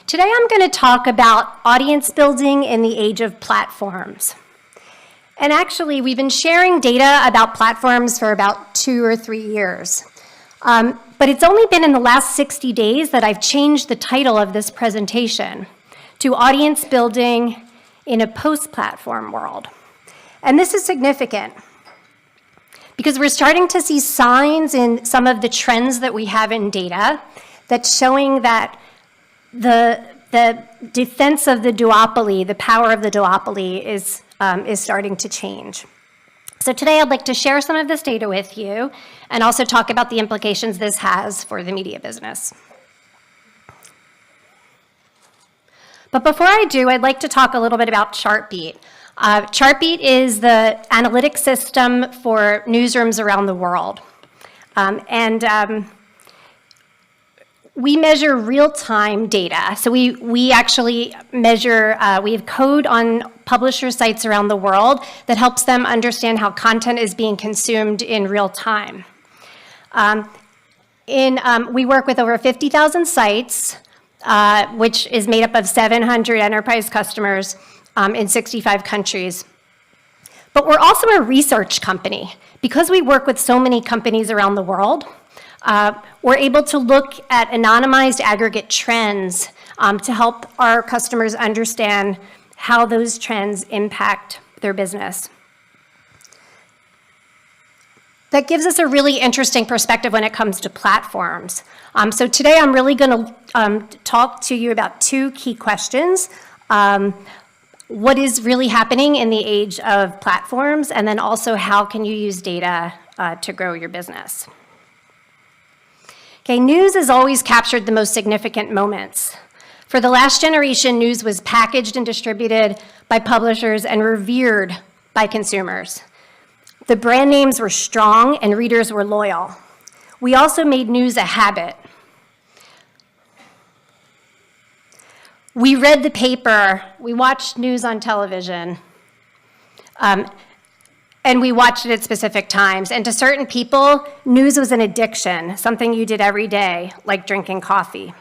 Today I'm going to talk about audience building in the age of platforms. And actually, we've been sharing data about platforms for about 2 or 3 years. But it's only been in the last 60 days that I've changed the title of this presentation to Audience Building in a Post-Platform World. And this is significant because we're starting to see signs in some of the trends that we have in data that's showing that the defense of the duopoly, the power of the duopoly is starting to change. So today I'd like to share some of this data with you and also talk about the implications this has for the media business. But before I do, I'd like to talk a little bit about Chartbeat. Chartbeat is the analytics system for newsrooms around the world. We measure real-time data. So we actually measure, we have code on publisher sites around the world that helps them understand how content is being consumed in real time. We work with over 50,000 sites, which is made up of 700 enterprise customers in 65 countries. But we're also a research company. Because we work with so many companies around the world, we're able to look at anonymized aggregate trends to help our customers understand how those trends impact their business. That gives us a really interesting perspective when it comes to platforms. So today I'm really going to talk to you about 2 key questions. What is really happening in the age of platforms, and then also how can you use data to grow your business? Okay, news has always captured the most significant moments. For the last generation, news was packaged and distributed by publishers and revered by consumers. The brand names were strong and readers were loyal. We also made news a habit. We read the paper, we watched news on television, and we watched it at specific times. And to certain people, news was an addiction, something you did every day, like drinking coffee.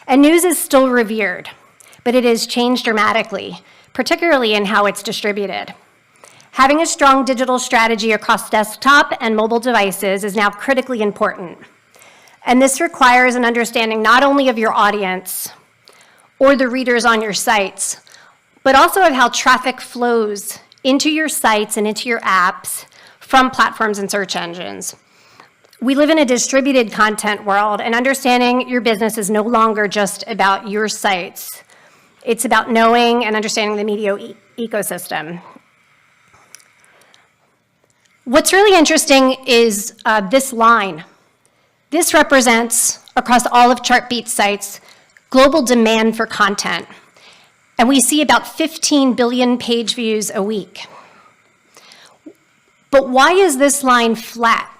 And news is still revered, but it has changed dramatically, particularly in how it's distributed. Having a strong digital strategy across desktop and mobile devices is now critically important. And this requires an understanding not only of your audience or the readers on your sites, but also of how traffic flows into your sites and into your apps from platforms and search engines. We live in a distributed content world, and understanding your business is no longer just about your sites. It's about knowing and understanding the media ecosystem. What's really interesting is this line. This represents, across all of Chartbeat's sites, global demand for content. And we see about 15 billion page views a week. But why is this line flat?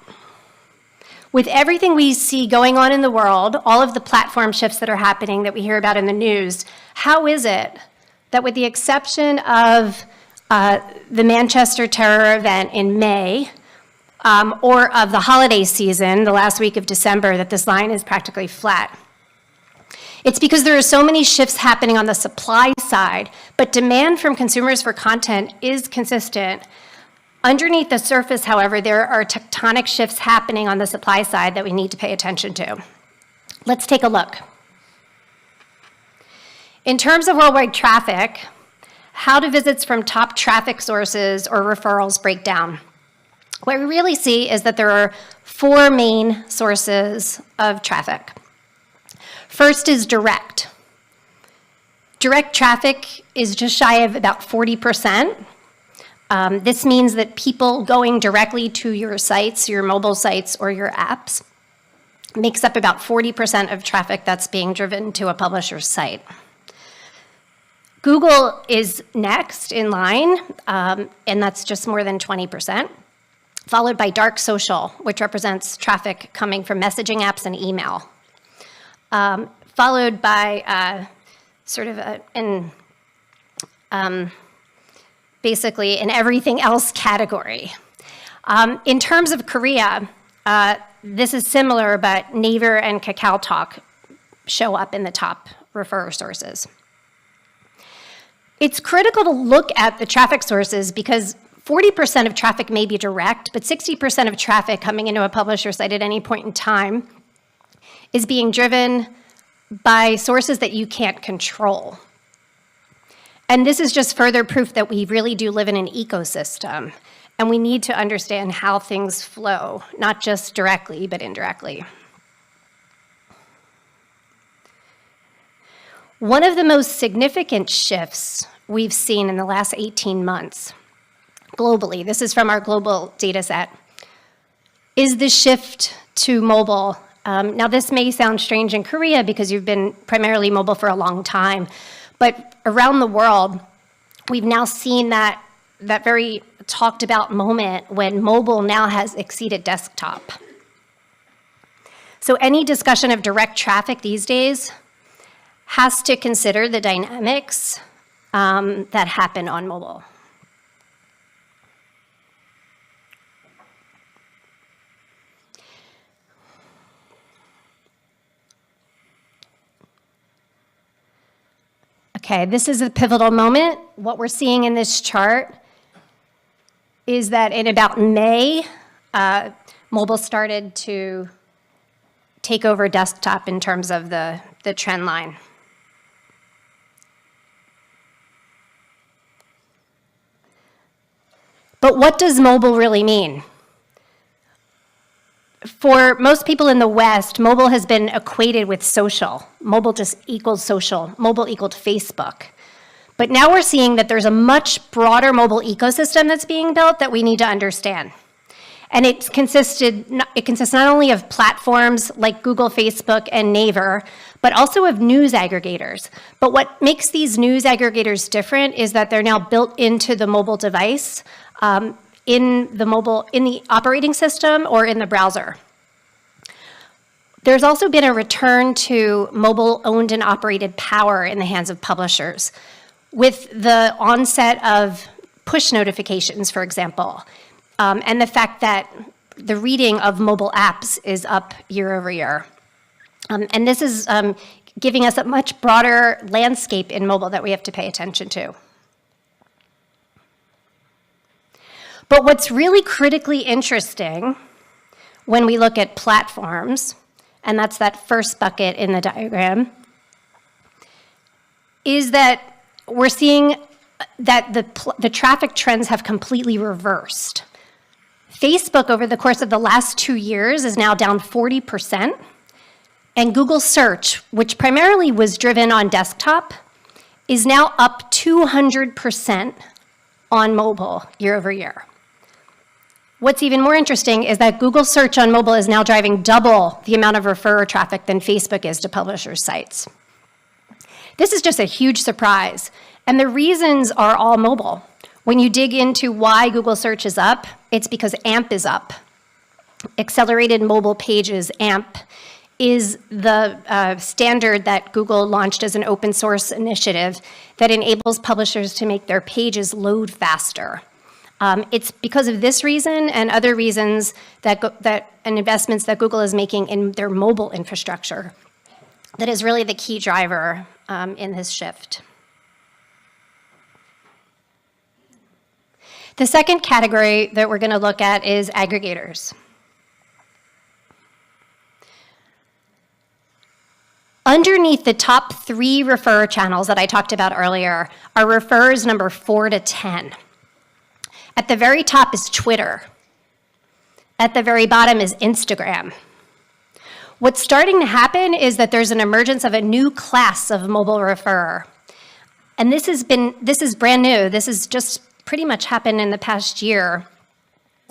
With everything we see going on in the world, all of the platform shifts that are happening that we hear about in the news, how is it that with the exception of the Manchester terror event in May, or of the holiday season, the last week of December, that this line is practically flat? It's because there are so many shifts happening on the supply side, but demand from consumers for content is consistent. Underneath the surface, however, there are tectonic shifts happening on the supply side that we need to pay attention to. Let's take a look. In terms of worldwide traffic, how do visits from top traffic sources or referrals break down? What we really see is that there are 4 main sources of traffic. First is direct. Direct traffic is just shy of about 40%. This means that people going directly to your sites, your mobile sites, or your apps makes up about 40% of traffic that's being driven to a publisher's site. Google is next in line, and that's just more than 20%, followed by dark social, which represents traffic coming from messaging apps and email. Followed by basically an everything else category. In terms of Korea, this is similar, but Naver and KakaoTalk show up in the top referrer sources. It's critical to look at the traffic sources because 40% of traffic may be direct, but 60% of traffic coming into a publisher site at any point in time is being driven by sources that you can't control. And this is just further proof that we really do live in an ecosystem, and we need to understand how things flow, not just directly, but indirectly. One of the most significant shifts we've seen in the last 18 months globally, this is from our global data set, is the shift to mobile. Now this may sound strange in Korea because you've been primarily mobile for a long time, but around the world, we've now seen that very talked about moment when mobile now has exceeded desktop. So any discussion of direct traffic these days has to consider the dynamics that happen on mobile. Okay, this is a pivotal moment. What we're seeing in this chart is that in about May, mobile started to take over desktop in terms of the trend line. But what does mobile really mean? For most people in the West, mobile has been equated with social. Mobile just equals social. Mobile equaled Facebook. But now we're seeing that there's a much broader mobile ecosystem that's being built that we need to understand. And it consists not only of platforms like Google, Facebook, and Naver, but also of news aggregators. But what makes these news aggregators different is that they're now built into the mobile device, in the operating system or in the browser. There's also been a return to mobile owned and operated power in the hands of publishers with the onset of push notifications, for example, and the fact that the reading of mobile apps is up year over year. And this is giving us a much broader landscape in mobile that we have to pay attention to. But what's really critically interesting when we look at platforms, and that's that first bucket in the diagram, is that we're seeing that the traffic trends have completely reversed. Facebook, over the course of the last 2 years, is now down 40%, and Google Search, which primarily was driven on desktop, is now up 200% on mobile year over year. What's even more interesting is that Google Search on mobile is now driving double the amount of referrer traffic than Facebook is to publishers' sites. This is just a huge surprise, and the reasons are all mobile. When you dig into why Google Search is up, it's because AMP is up. Accelerated Mobile Pages, AMP, is the standard that Google launched as an open source initiative that enables publishers to make their pages load faster. It's because of this reason and other reasons and investments that Google is making in their mobile infrastructure that is really the key driver in this shift. The second category that we're going to look at is aggregators. Underneath the top 3 referrer channels that I talked about earlier are referrers number 4 to 10. At the very top is Twitter. At the very bottom is Instagram. What's starting to happen is that there's an emergence of a new class of mobile referrer. And this is brand new. This has just pretty much happened in the past year.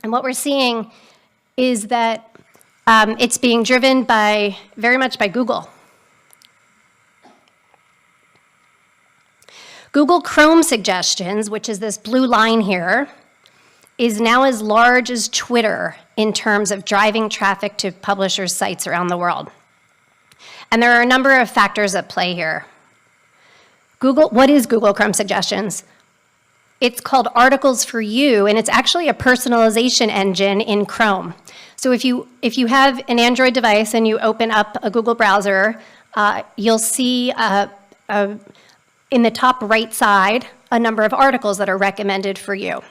And what we're seeing is that it's being driven very much by Google. Google Chrome suggestions, which is this blue line here, is now as large as Twitter in terms of driving traffic to publishers' sites around the world. And there are a number of factors at play here. What is Google Chrome suggestions? It's called Articles for You, and it's actually a personalization engine in Chrome. So if you have an Android device and you open up a Google browser, you'll see in the top right side a number of articles that are recommended for you.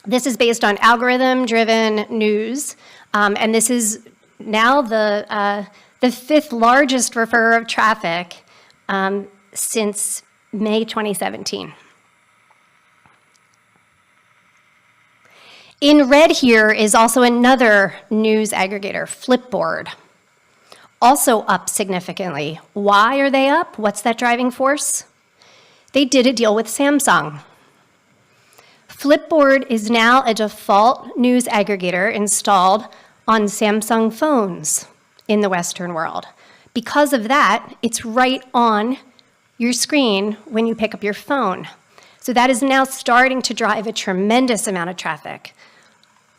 This is based on algorithm-driven news, and this is now the 5th largest referrer of traffic since May 2017. In red here is also another news aggregator, Flipboard, also up significantly. Why are they up? What's that driving force? They did a deal with Samsung. Flipboard is now a default news aggregator installed on Samsung phones in the Western world. Because of that, it's right on your screen when you pick up your phone. So that is now starting to drive a tremendous amount of traffic.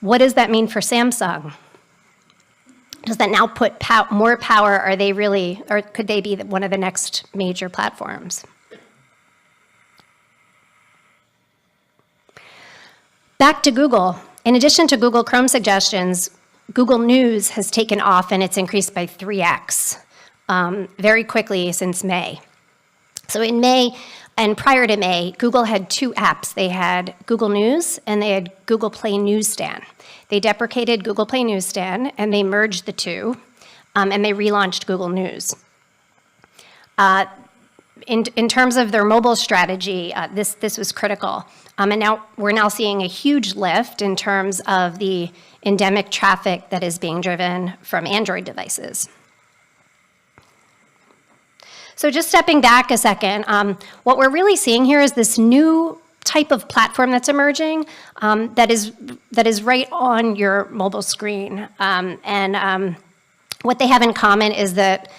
What does that mean for Samsung? Does that now put more power? Are they really, or could they be one of the next major platforms? Back to Google. In addition to Google Chrome suggestions, Google News has taken off and it's increased by 3x very quickly since May. So in May, and prior to May, Google had 2 apps. They had Google News and they had Google Play Newsstand. They deprecated Google Play Newsstand and they merged the two, and they relaunched Google News. In terms of their mobile strategy, this was critical. And now we're seeing a huge lift in terms of the endemic traffic that is being driven from Android devices. So just stepping back a second, what we're really seeing here is this new type of platform that's emerging that is right on your mobile screen. What they have in common is that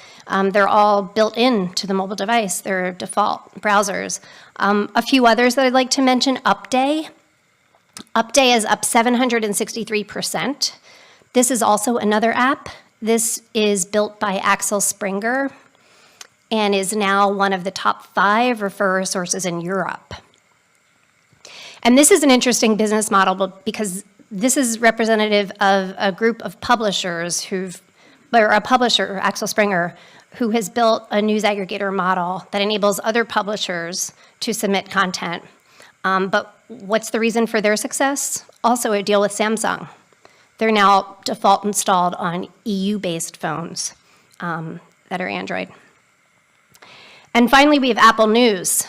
they're all built into the mobile device. They're default browsers. A few others that I'd like to mention, Upday. Upday is up 763%. This is also another app. This is built by Axel Springer and is now one of the top 5 referrer sources in Europe. And this is an interesting business model because this is representative of a group of publishers or a publisher, Axel Springer, who has built a news aggregator model that enables other publishers to submit content. But what's the reason for their success? Also a deal with Samsung. They're now default installed on EU-based phones that are Android. And finally, we have Apple News.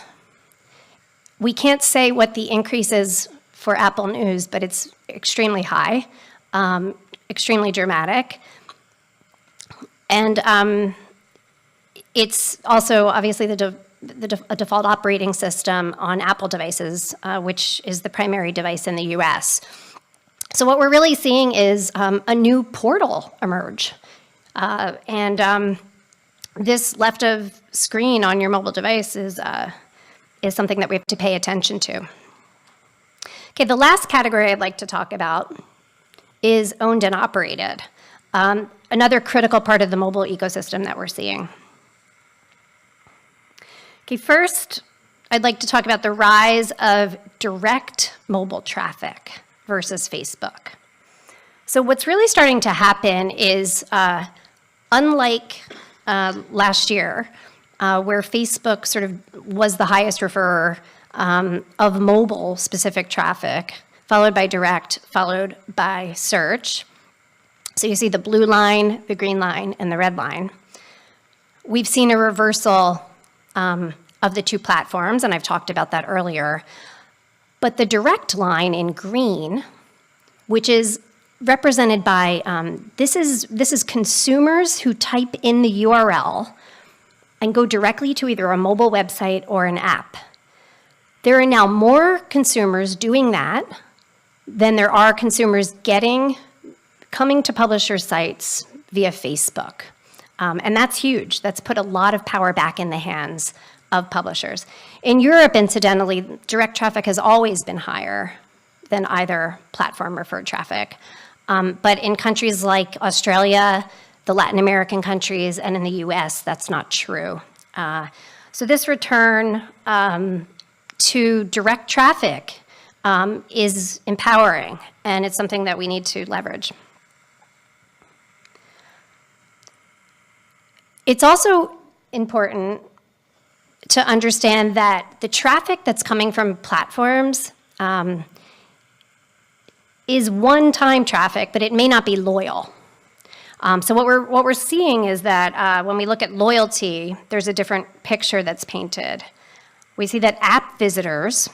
We can't say what the increase is for Apple News, but it's extremely high, extremely dramatic. And it's also obviously a default operating system on Apple devices, which is the primary device in the US. So what we're really seeing is a new portal emerge. This left of screen on your mobile device is something that we have to pay attention to. Okay, the last category I'd like to talk about is owned and operated, another critical part of the mobile ecosystem that we're seeing. Okay, first, I'd like to talk about the rise of direct mobile traffic versus Facebook. So what's really starting to happen is, unlike last year, where Facebook sort of was the highest referrer of mobile-specific traffic, followed by direct, followed by search. So you see the blue line, the green line, and the red line. We've seen a reversal of the 2 platforms, and I've talked about that earlier. But the direct line in green, which is represented by, this is consumers who type in the URL and go directly to either a mobile website or an app. There are now more consumers doing that than there are consumers coming to publisher sites via Facebook. And that's huge. That's put a lot of power back in the hands of publishers. In Europe, incidentally, direct traffic has always been higher than either platform referred traffic. But in countries like Australia, the Latin American countries, and in the US, that's not true. So this return to direct traffic is empowering, and it's something that we need to leverage. It's also important to understand that the traffic that's coming from platforms is one-time traffic, but it may not be loyal. So what we're seeing is that when we look at loyalty, there's a different picture that's painted. We see that app visitors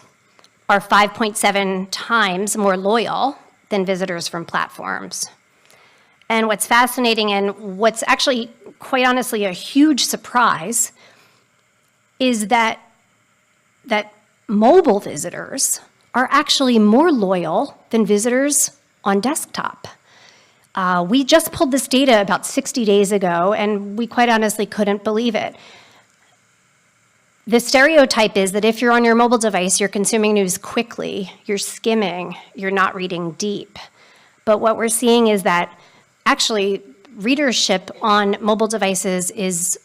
are 5.7 times more loyal than visitors from platforms. And what's fascinating and what's actually, quite honestly, a huge surprise is that mobile visitors are actually more loyal than visitors on desktop. We just pulled this data about 60 days ago, and we quite honestly couldn't believe it. The stereotype is that if you're on your mobile device, you're consuming news quickly, you're skimming, you're not reading deep. But what we're seeing is that actually readership on mobile devices is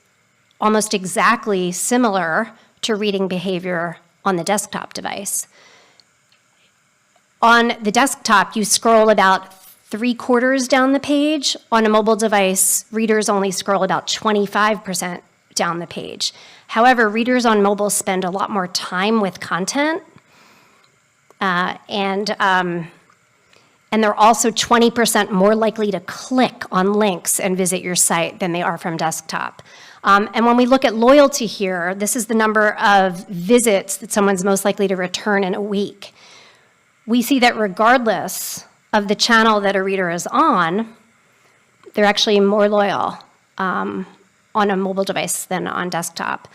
almost exactly similar to reading behavior on the desktop device. On the desktop, you scroll about 3/4 down the page. On a mobile device, readers only scroll about 25% down the page. However, readers on mobile spend a lot more time with content, and they're also 20% more likely to click on links and visit your site than they are from desktop. And when we look at loyalty here, this is the number of visits that someone's most likely to return in a week. We see that regardless of the channel that a reader is on, they're actually more loyal on a mobile device than on desktop.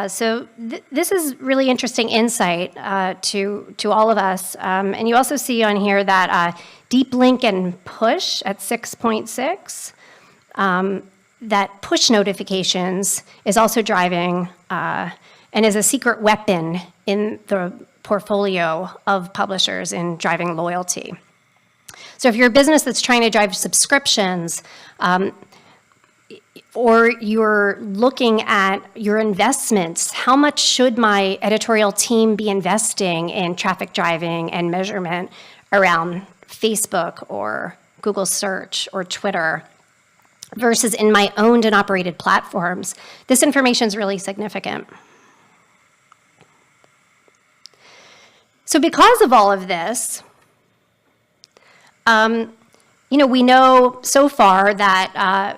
So this is really interesting insight to all of us. And you also see on here that deep link and push at 6.6, that push notifications is also driving and is a secret weapon in the portfolio of publishers in driving loyalty. So if you're a business that's trying to drive subscriptions, or you're looking at your investments, how much should my editorial team be investing in traffic driving and measurement around Facebook or Google Search or Twitter versus in my owned and operated platforms? This information is really significant. So because of all of this, we know so far that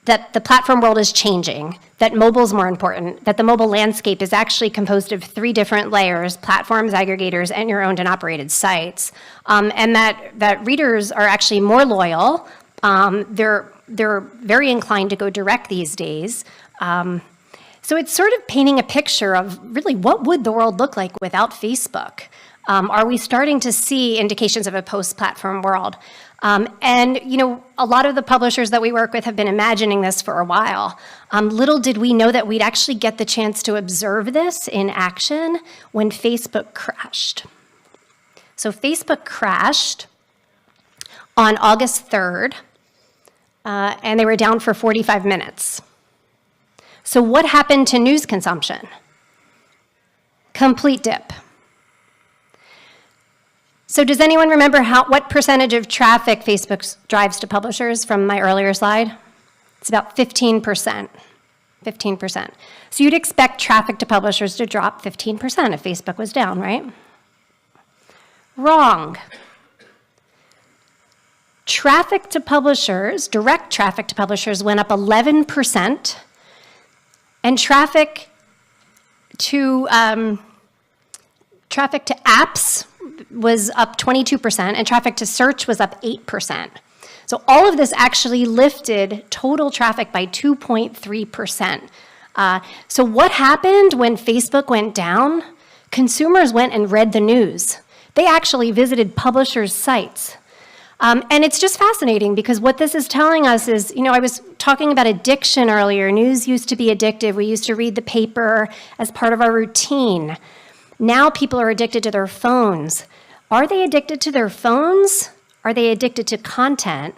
that the platform world is changing, that mobile's more important, that the mobile landscape is actually composed of 3 different layers: platforms, aggregators, and your owned and operated sites, and that readers are actually more loyal. They're very inclined to go direct these days. So it's sort of painting a picture of really what would the world look like without Facebook? Are we starting to see indications of a post-platform world? And a lot of the publishers that we work with have been imagining this for a while. Little did we know that we'd actually get the chance to observe this in action when Facebook crashed. So Facebook crashed on August 3rd, and they were down for 45 minutes. So what happened to news consumption? Complete dip. So does anyone remember what percentage of traffic Facebook drives to publishers from my earlier slide? It's about 15%. 15%. So you'd expect traffic to publishers to drop 15% if Facebook was down, right? Wrong. Traffic to publishers, direct traffic to publishers, went up 11%, and traffic to apps was up 22%, and traffic to search was up 8%. So all of this actually lifted total traffic by 2.3%. So what happened when Facebook went down? Consumers went and read the news. They actually visited publishers' sites. And it's just fascinating because what this is telling us is, I was talking about addiction earlier. News used to be addictive. We used to read the paper as part of our routine. Now people are addicted to their phones. Are they addicted to their phones? Are they addicted to content?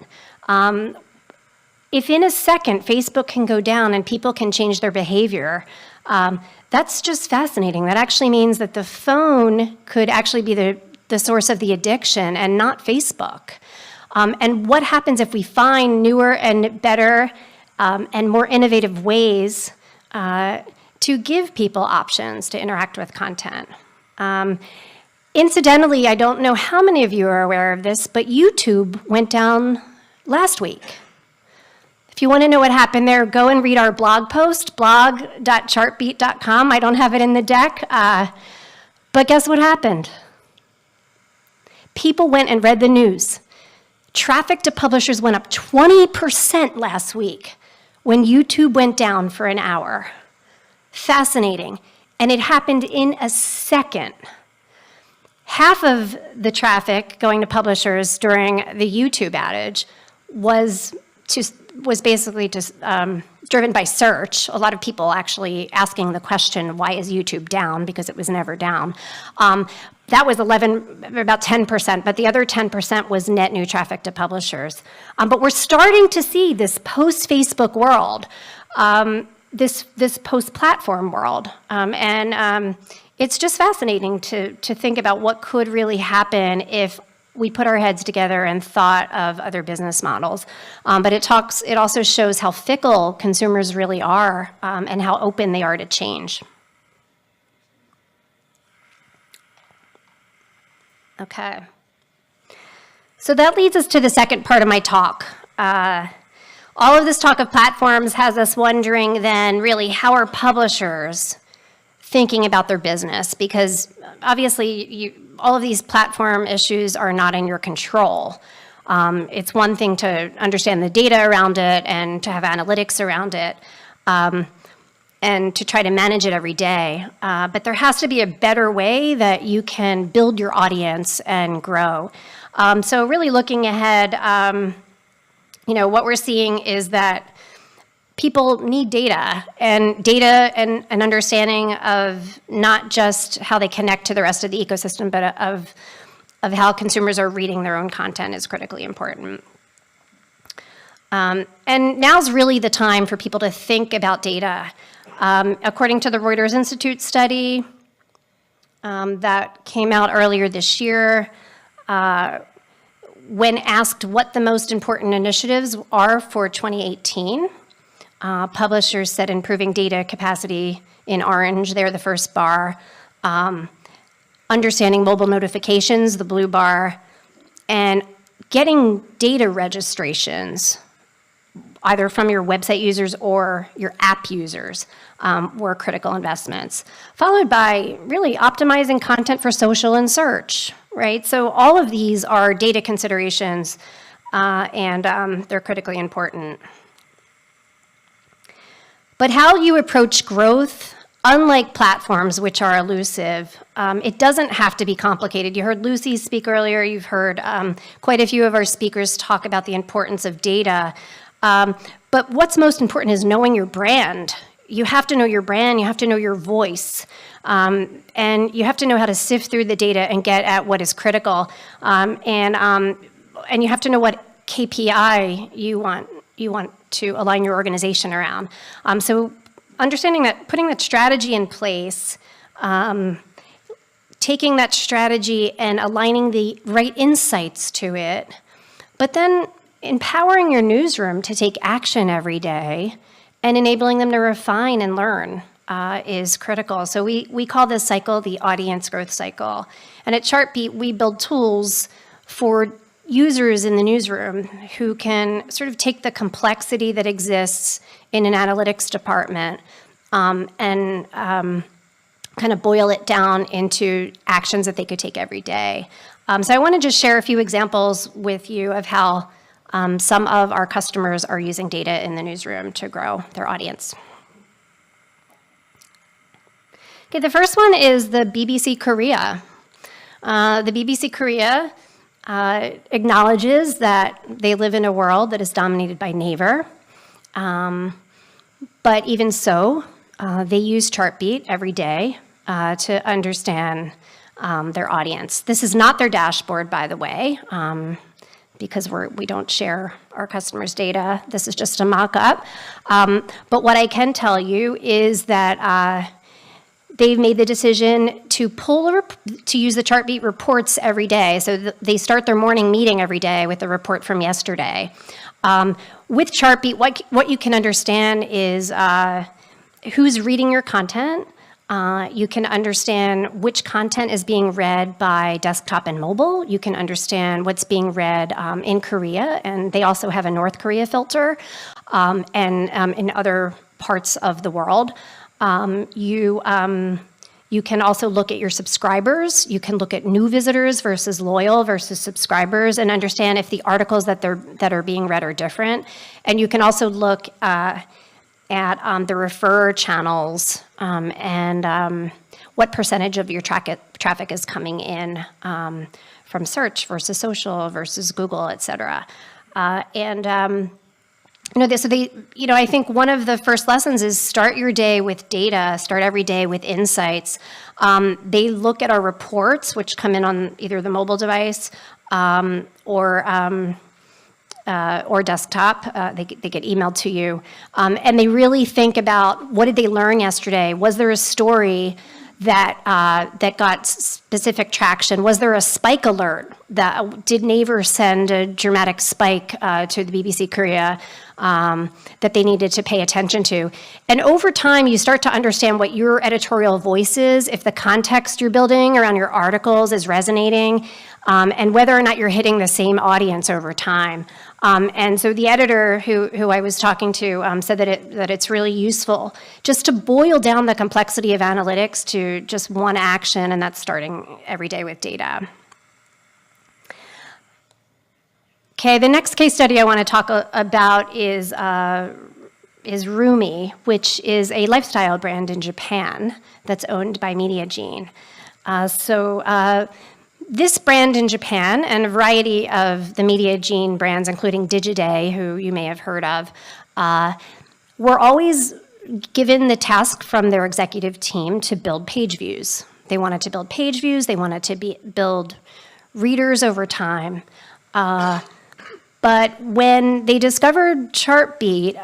If in a second Facebook can go down and people can change their behavior, that's just fascinating. That actually means that the phone could actually be the source of the addiction and not Facebook. And what happens if we find newer and better and more innovative ways to give people options to interact with content. Incidentally, I don't know how many of you are aware of this, but YouTube went down last week. If you want to know what happened there, go and read our blog post, blog.chartbeat.com. I don't have it in the deck, but guess what happened? People went and read the news. Traffic to publishers went up 20% last week when YouTube went down for an hour. Fascinating. And it happened in a second. Half of the traffic going to publishers during the YouTube outage was basically just driven by search. A lot of people actually asking the question, why is YouTube down? Because it was never down. That was about 10%, but the other 10% was net new traffic to publishers. But we're starting to see this post-Facebook world, this post-platform world. It's just fascinating to think about what could really happen if we put our heads together and thought of other business models. But it also shows how fickle consumers really are and how open they are to change. Okay. So that leads us to the second part of my talk. All of this talk of platforms has us wondering then really how are publishers thinking about their business? Because obviously all of these platform issues are not in your control. It's one thing to understand the data around it and to have analytics around it and to try to manage it every day. But there has to be a better way that you can build your audience and grow. So really looking ahead, what we're seeing is that people need data and an understanding of not just how they connect to the rest of the ecosystem, but of how consumers are reading their own content is critically important. And now's really the time for people to think about data. According to the Reuters Institute study that came out earlier this year, when asked what the most important initiatives are for 2018, publishers said improving data capacity in orange, they're the first bar, understanding mobile notifications, the blue bar, and getting data registrations, either from your website users or your app users, were critical investments, followed by really optimizing content for social and search, right? So all of these are data considerations, and they're critically important. But how you approach growth, unlike platforms which are elusive, it doesn't have to be complicated. You heard Lucy speak earlier. You've heard quite a few of our speakers talk about the importance of data. But what's most important is knowing your brand. You have to know your brand. You have to know your voice. And you have to know how to sift through the data and get at what is critical. And you have to know what KPI you want to align your organization around. So understanding that, putting that strategy in place, taking that strategy and aligning the right insights to it, but then empowering your newsroom to take action every day and enabling them to refine and learn is critical. So we call this cycle the audience growth cycle. And at Chartbeat, we build tools for users in the newsroom who can sort of take the complexity that exists in an analytics department and kind of boil it down into actions that they could take every day. So I want to just share a few examples with you of how some of our customers are using data in the newsroom to grow their audience. Okay, the first one is the BBC Korea. The BBC Korea acknowledges that they live in a world that is dominated by Naver. But even so, they use Chartbeat every day to understand their audience. This is not their dashboard, by the way, because we don't share our customers' data. This is just a mock-up. But what I can tell you is that they've made the decision to use the Chartbeat reports every day. So they start their morning meeting every day with the report from yesterday. With Chartbeat, what you can understand is who's reading your content. You can understand which content is being read by desktop and mobile. You can understand what's being read in Korea, and they also have a North Korea filter, and in other parts of the world. You can also look at your subscribers. You can look at new visitors versus loyal versus subscribers and understand if the articles that are being read are different. And you can also look at the refer channels and what percentage of your traffic is coming in from search versus social versus Google, et cetera. I think one of the first lessons is start your day with data, start every day with insights. They look at our reports, which come in on either the mobile device or desktop. They get emailed to you. And they really think about, what did they learn yesterday? Was there a story that got specific traction? Was there a spike alert? Did Naver send a dramatic spike to the BBC Korea that they needed to pay attention to? And over time, you start to understand what your editorial voice is, if the context you're building around your articles is resonating, and whether or not you're hitting the same audience over time. And so the editor who I was talking to said that it's really useful just to boil down the complexity of analytics to just one action, and that's starting every day with data. Okay, the next case study I want to talk about is Rumi, which is a lifestyle brand in Japan that's owned by Mediagene. This brand in Japan and a variety of the Mediagene brands, including Digiday, who you may have heard of, were always given the task from their executive team to build page views. They wanted to build page views. They wanted to build readers over time. But when they discovered Chartbeat,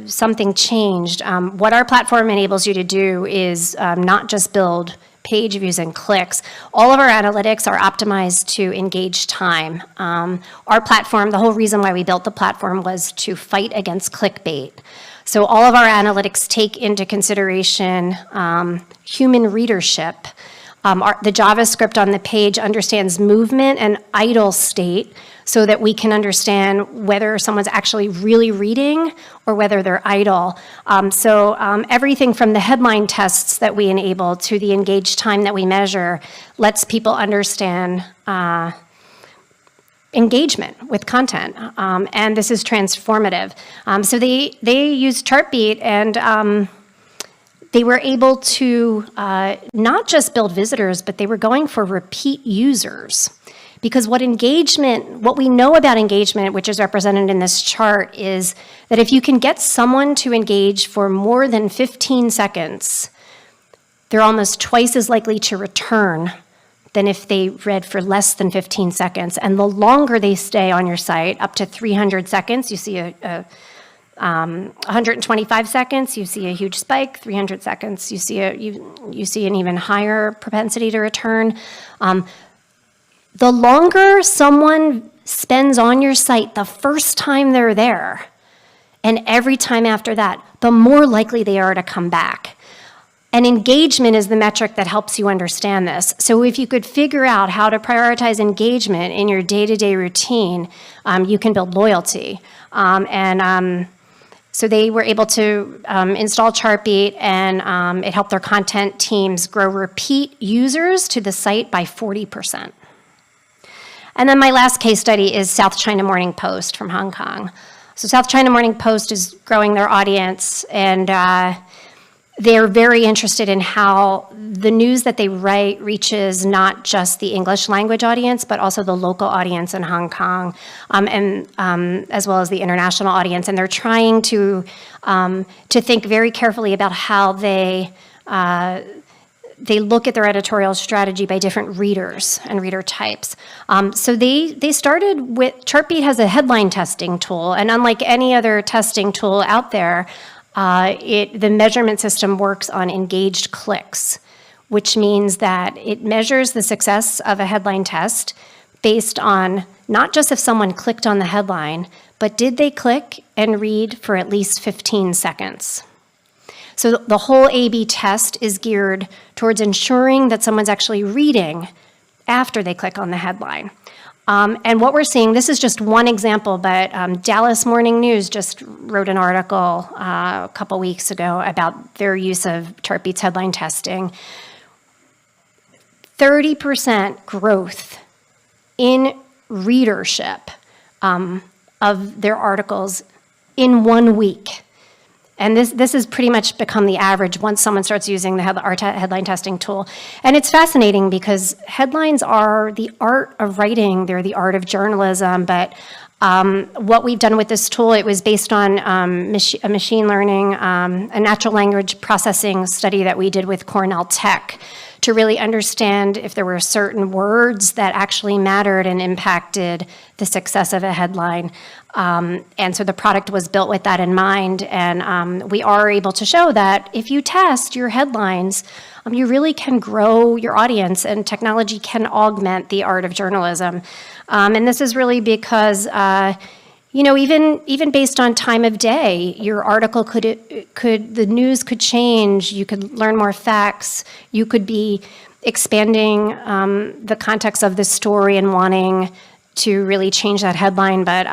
something changed. What our platform enables you to do is not just build page views and clicks. All of our analytics are optimized to engage time. Our platform, the whole reason why we built the platform was to fight against clickbait. So all of our analytics take into consideration human readership. The JavaScript on the page understands movement and idle state so that we can understand whether someone's actually really reading or whether they're idle. Everything from the headline tests that we enable to the engaged time that we measure lets people understand engagement with content, and this is transformative. So they used Chartbeat, and they were able to not just build visitors, but they were going for repeat users. Because what we know about engagement, which is represented in this chart, is that if you can get someone to engage for more than 15 seconds, they're almost twice as likely to return than if they read for less than 15 seconds. And the longer they stay on your site, up to 300 seconds, you see 125 seconds, you see a huge spike. 300 seconds, you see an even higher propensity to return. The longer someone spends on your site the first time they're there, and every time after that, the more likely they are to come back. And engagement is the metric that helps you understand this. So if you could figure out how to prioritize engagement in your day-to-day routine, you can build loyalty. So they were able to install Chartbeat, and it helped their content teams grow repeat users to the site by 40%. And then my last case study is South China Morning Post from Hong Kong. So South China Morning Post is growing their audience, and they're very interested in how the news that they write reaches not just the English language audience, but also the local audience in Hong Kong, and as well as the international audience. And they're trying to think very carefully about how they look at their editorial strategy by different readers and reader types. So they started with, Chartbeat has a headline testing tool, and unlike any other testing tool out there, the measurement system works on engaged clicks, which means that it measures the success of a headline test based on not just if someone clicked on the headline, but did they click and read for at least 15 seconds. So the whole A/B test is geared towards ensuring that someone's actually reading after they click on the headline. And what we're seeing, this is just one example, but Dallas Morning News just wrote an article a couple weeks ago about their use of Chartbeat's headline testing. 30% growth in readership of their articles in 1 week. And this has pretty much become the average once someone starts using our headline testing tool. And it's fascinating because headlines are the art of writing. They're the art of journalism. But what we've done with this tool, it was based on a machine learning, a natural language processing study that we did with Cornell Tech to really understand if there were certain words that actually mattered and impacted the success of a headline. And so the product was built with that in mind. And we are able to show that if you test your headlines, you really can grow your audience, and technology can augment the art of journalism. And this is really because even based on time of day, your article the news could change. You could learn more facts. You could be expanding the context of the story and wanting to really change that headline. But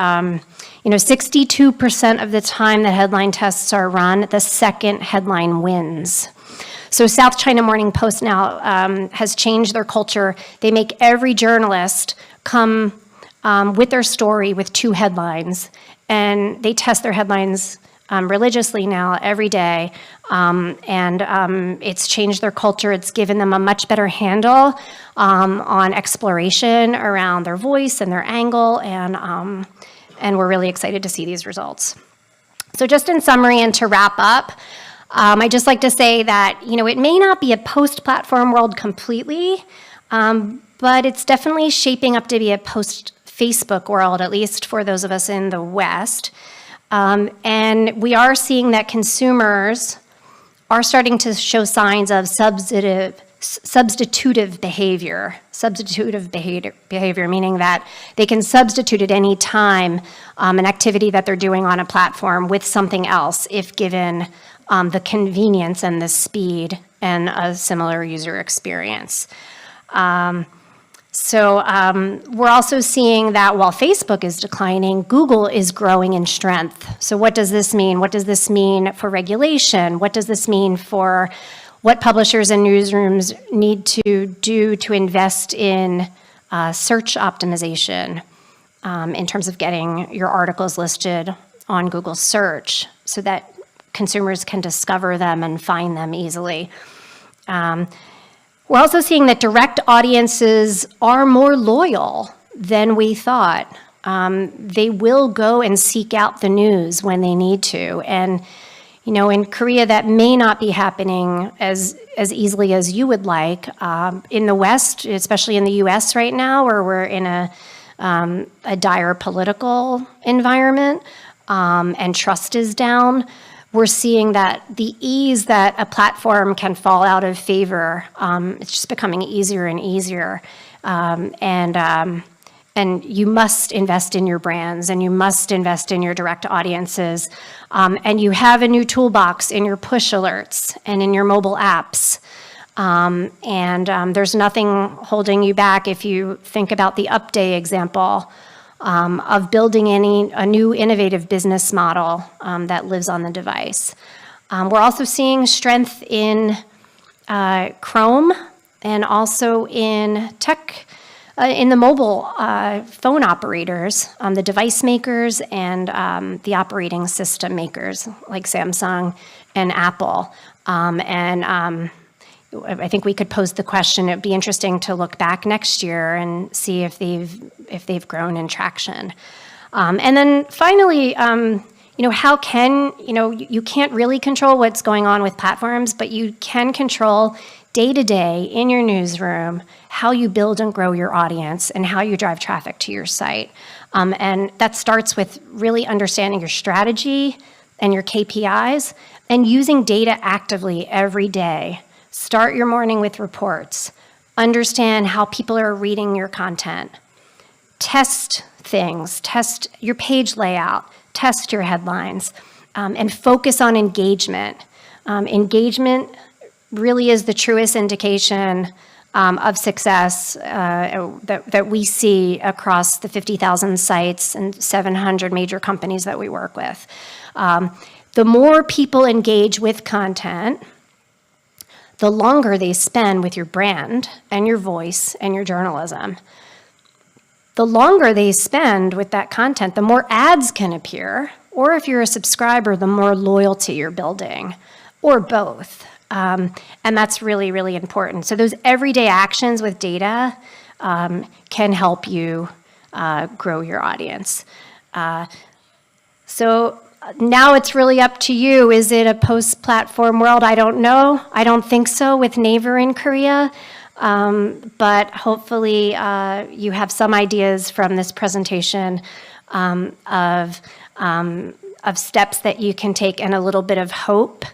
62% of the time that headline tests are run, the second headline wins. So South China Morning Post now has changed their culture. They make every journalist come with their story with 2 headlines, and they test their headlines religiously now every day, and it's changed their culture. It's given them a much better handle on exploration around their voice and their angle, and we're really excited to see these results. So just in summary and to wrap up, I'd just like to say that it may not be a post-platform world completely, but it's definitely shaping up to be a post-Facebook world, at least for those of us in the West. And we are seeing that consumers are starting to show signs of substitutive behavior. Substitutive behavior, meaning that they can substitute at any time an activity that they're doing on a platform with something else if given the convenience and the speed and a similar user experience. So we're also seeing that while Facebook is declining, Google is growing in strength. So what does this mean? What does this mean for regulation? What does this mean for what publishers and newsrooms need to do to invest in search optimization in terms of getting your articles listed on Google search so that consumers can discover them and find them easily? We're also seeing that direct audiences are more loyal than we thought. They will go and seek out the news when they need to. And, in Korea, that may not be happening as easily as you would like. In the West, especially in the US right now, where we're in a dire political environment and trust is down, we're seeing that the ease that a platform can fall out of favor, it's just becoming easier and easier. And you must invest in your brands, and you must invest in your direct audiences. And you have a new toolbox in your push alerts and in your mobile apps. There's nothing holding you back if you think about the Upday example of building a new innovative business model that lives on the device. We're also seeing strength in Chrome and also in tech, in the mobile phone operators, the device makers and the operating system makers like Samsung and Apple. I think we could pose the question, it'd be interesting to look back next year and see if they've grown in traction. And then finally, how can, you can't really control what's going on with platforms, but you can control day to day in your newsroom how you build and grow your audience and how you drive traffic to your site. And that starts with really understanding your strategy and your KPIs and using data actively every day. Start your morning with reports. Understand how people are reading your content. Test things. Test your page layout. Test your headlines. And focus on engagement. Engagement really is the truest indication of success that we see across the 50,000 sites and 700 major companies that we work with. The more people engage with content, the longer they spend with your brand and your voice and your journalism. The longer they spend with that content, the more ads can appear, or if you're a subscriber, the more loyalty you're building, or both. And that's really, really important. So those everyday actions with data can help you grow your audience. So now it's really up to you. Is it a post-platform world? I don't know. I don't think so with Naver in Korea. But hopefully you have some ideas from this presentation of steps that you can take and a little bit of hope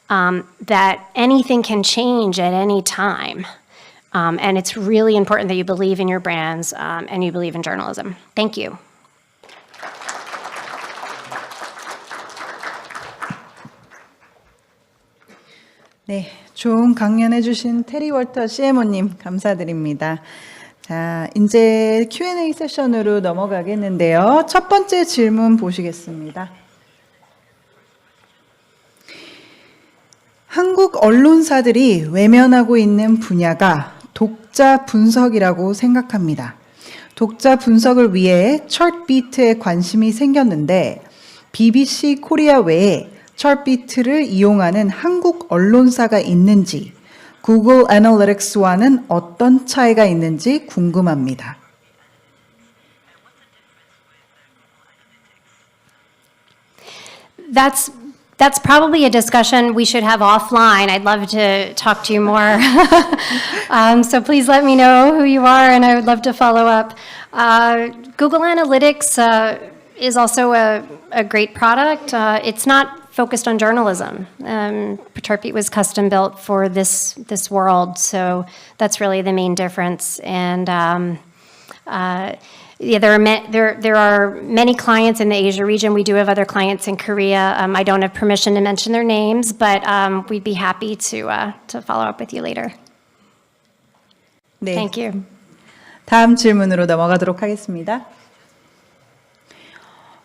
that anything can change at any time. And it's really important that you believe in your brands and you believe in journalism. Thank you. 네, 좋은 강연해 주신 테리 월터 CMO님 감사드립니다. 자, 이제 Q&A 세션으로 넘어가겠는데요. 첫 번째 질문 보시겠습니다. 한국 언론사들이 외면하고 있는 분야가 독자 분석이라고 생각합니다. 독자 분석을 위해 Chartbeat에 관심이 생겼는데 BBC 코리아 외에 Chartbeat를 이용하는 한국 언론사가 있는지, 구글 애널리틱스와는 어떤 차이가 있는지 궁금합니다. That's probably a discussion we should have offline. I'd love to talk to you more. So please let me know who you are, and I would love to follow up. Google Analytics is also a great product. It's not focused on journalism. Chartbeat was custom built for this world, so that's really the main difference. And yeah, there are many clients in the Asia region. We do have other clients in Korea. I don't have permission to mention their names, but we'd be happy to follow up with you later. 네. Thank you. 다음 질문으로 넘어가도록 하겠습니다.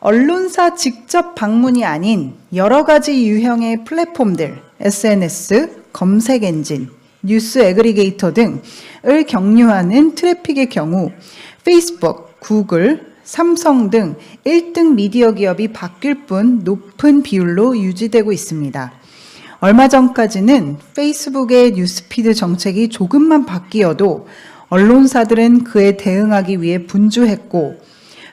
언론사 직접 방문이 아닌 여러 가지 유형의 플랫폼들, SNS, 검색 엔진, 뉴스 애그리게이터 등을 경유하는 트래픽의 경우 페이스북, 구글, 삼성 등 1등 미디어 기업이 바뀔 뿐 높은 비율로 유지되고 있습니다. 얼마 전까지는 페이스북의 뉴스피드 정책이 조금만 바뀌어도 언론사들은 그에 대응하기 위해 분주했고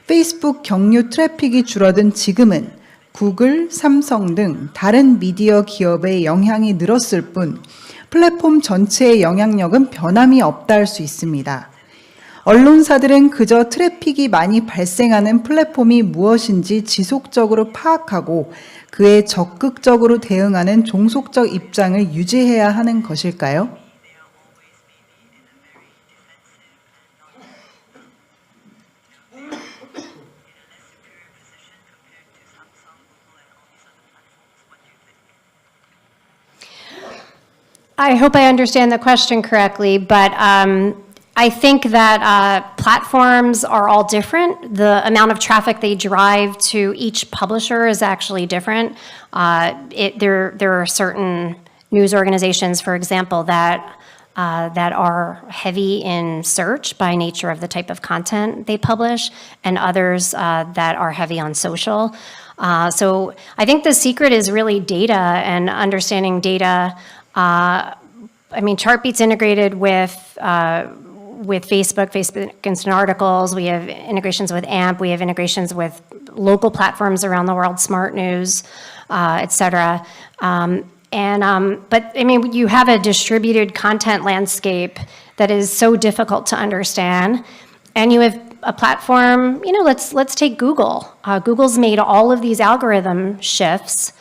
페이스북 경유 트래픽이 줄어든 지금은 구글, 삼성 등 다른 미디어 기업의 영향이 늘었을 뿐 플랫폼 전체의 영향력은 변함이 없다 할 수 있습니다. 언론사들은 그저 트래픽이 많이 발생하는 플랫폼이 무엇인지 지속적으로 파악하고 그에 적극적으로 대응하는 종속적 입장을 유지해야 하는 것일까요? I hope I understand the question correctly, but I think that platforms are all different. The amount of traffic they drive to each publisher is actually different. There are certain news organizations, for example, that are heavy in search by nature of the type of content they publish, and others that are heavy on social. So I think the secret is really data and understanding data. I mean, Chartbeat's integrated with Facebook Instant Articles. We have integrations with AMP. We have integrations with local platforms around the world, Smart News, et cetera. But I mean, you have a distributed content landscape that is so difficult to understand, and you have a platform. You know, let's take Google. Google's made all of these algorithm shifts.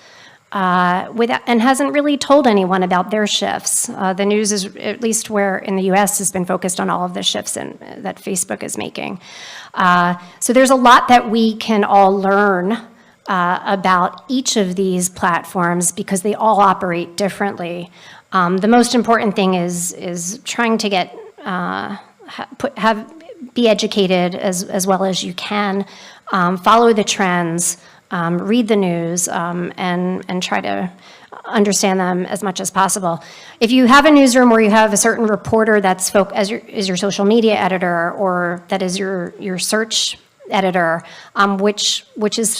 And hasn't really told anyone about their shifts. The news is, at least where in the US, has been focused on all of the shifts that Facebook is making. So there's a lot that we can all learn about each of these platforms because they all operate differently. The most important thing is trying to get be educated as well as you can, follow the trends, read the news, and try to understand them as much as possible. If you have a newsroom where you have a certain reporter that's is your social media editor, or that is your search editor, which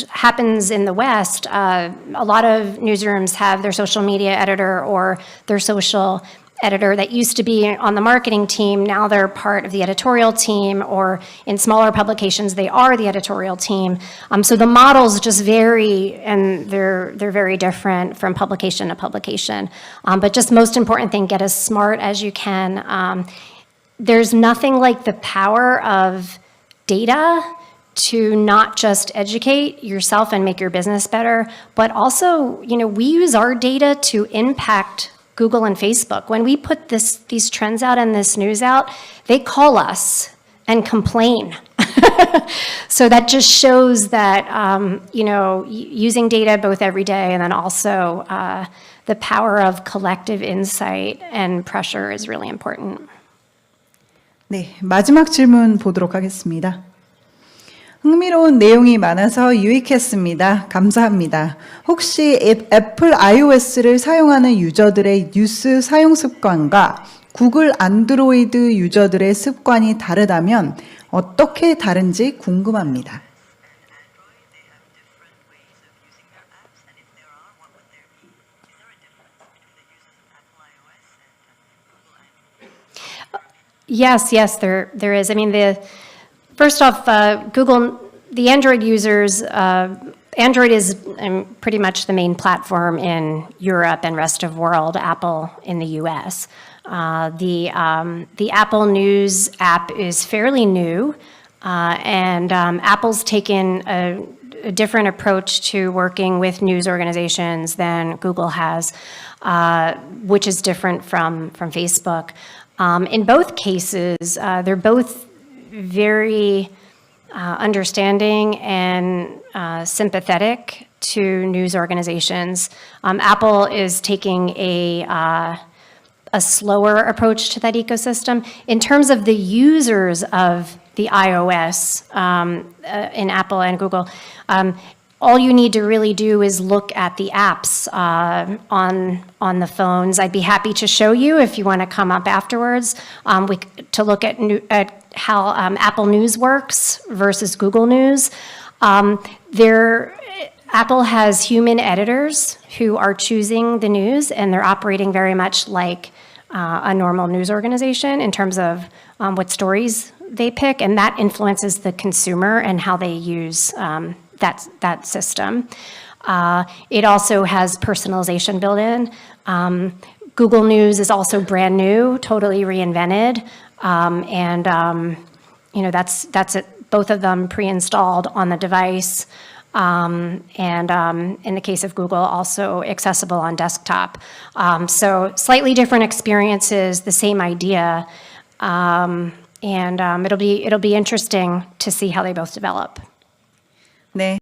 happens in the West, a lot of newsrooms have their social media editor or their social editor that used to be on the marketing team. Now they're part of the editorial team, or in smaller publications, they are the editorial team. So the models just vary, and they're very different from publication to publication. But just most important thing, get as smart as you can. There's nothing like the power of data to not just educate yourself and make your business better, but also, we use our data to impact Google and Facebook. When we put these trends out and this news out, they call us and complain. So that just shows that, using data both every day and then also the power of collective insight and pressure is really important. 네, 마지막 질문 보도록 하겠습니다. 흥미로운 내용이 많아서 유익했습니다. 감사합니다. 혹시 애플 iOS를 사용하는 유저들의 뉴스 사용 습관과 구글 안드로이드 유저들의 습관이 다르다면 어떻게 다른지 궁금합니다. Yes, there is. I mean, first off, Google, the Android users, Android is pretty much the main platform in Europe and rest of world, Apple in the US. The Apple News app is fairly new, and Apple's taken a different approach to working with news organizations than Google has, which is different from Facebook. In both cases, they're both very understanding and sympathetic to news organizations. Apple is taking a slower approach to that ecosystem. In terms of the users of the iOS in Apple and Google, all you need to really do is look at the apps on the phones. I'd be happy to show you if you want to come up afterwards to look at how Apple News works versus Google News. Apple has human editors who are choosing the news, and they're operating very much like a normal news organization in terms of what stories they pick, and that influences the consumer and how they use that system. It also has personalization built in. Google News is also brand new, totally reinvented, and that's it. Both of them pre-installed on the device, and in the case of Google, also accessible on desktop. So slightly different experiences, the same idea, and it'll be interesting to see how they both develop. 네.